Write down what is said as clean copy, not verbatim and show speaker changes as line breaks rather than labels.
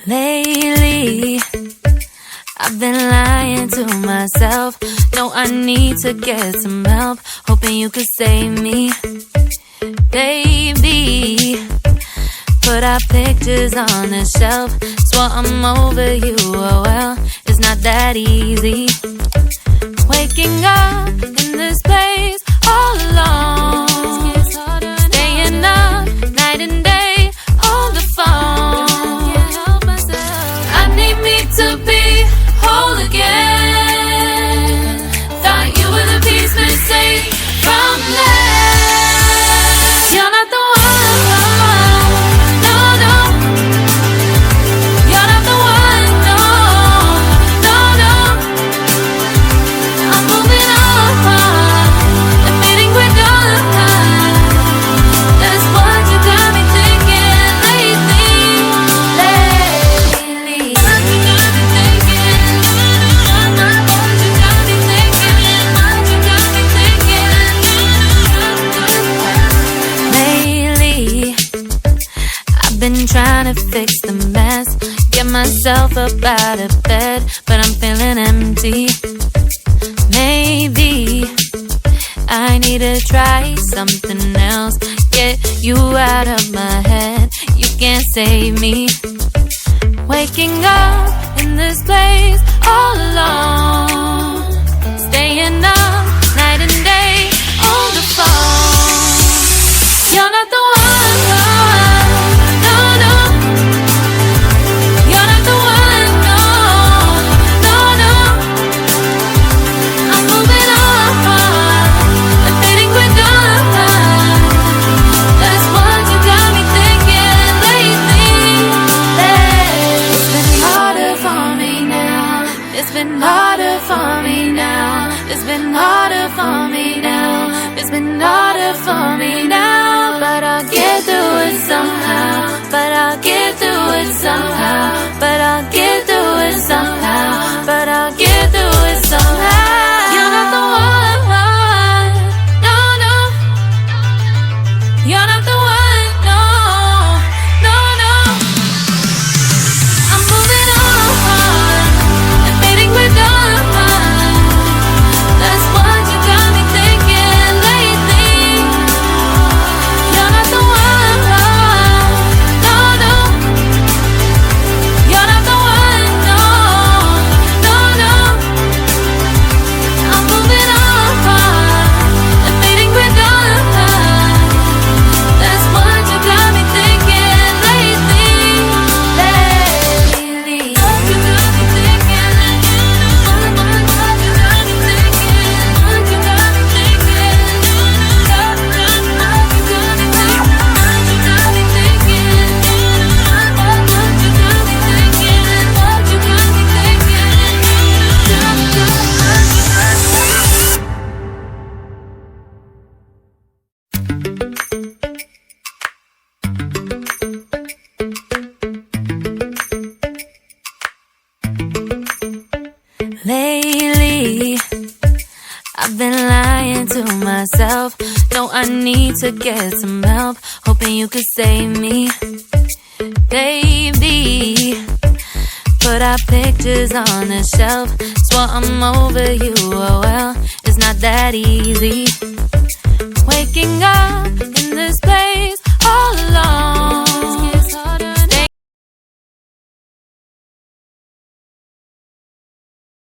Lately, I've been lying to myself. No, I need to get some help. Hoping you could save me, baby. Put our pictures on the shelf. Swore I'm over you, oh well, it's not that easy. Waking up in this place all alone, staying up night and day on the phone. I need me to be whole again. Thought you were the piece missing from this. You're not the one, no, no. You're not the one, no, no, no. I'm moving on, admitting we're done. That's what you got me thinking lately. What you got me thinking. What you got me thinking. What you got me thinking. Lately, I've been trying to fix the mess, get myself up out of bed, but I'm feeling empty. Maybe I need to try something else, get you out of my head. You can't save me. Waking up in this place all alone, staying up night and day on the phone. You're not the one, no, no. You're not the one, no, no, no. I'm moving on, admitting we're done. That's what you got me thinking lately. It's been harder for me now. It's been harder for me now. It's been harder for me now. It's been harder for me now. But I'll get through it somehow. But I'll get through it somehow. But I'll get through it somehow. But I'll get through it somehow. You're not the one, no, no. You're not the one, no, no, no. I'm moving on, admitting we're done. That's what you got me thinking lately. You're not the one, no, no. You're not the one, no, no, no. I'm moving on, admitting we're done. That's what you got me thinking lately. What you got me thinking. What you got me thinking. What you got me thinking. What you got me thinking. What you got me thinking. What you got me thinking. What you got me thinking. Lately, I've been lying to myself. No, I need to get some help. Hoping you could save me, baby. Put our pictures on the shelf. Swore I'm over you, oh well, it's not that easy. Waking up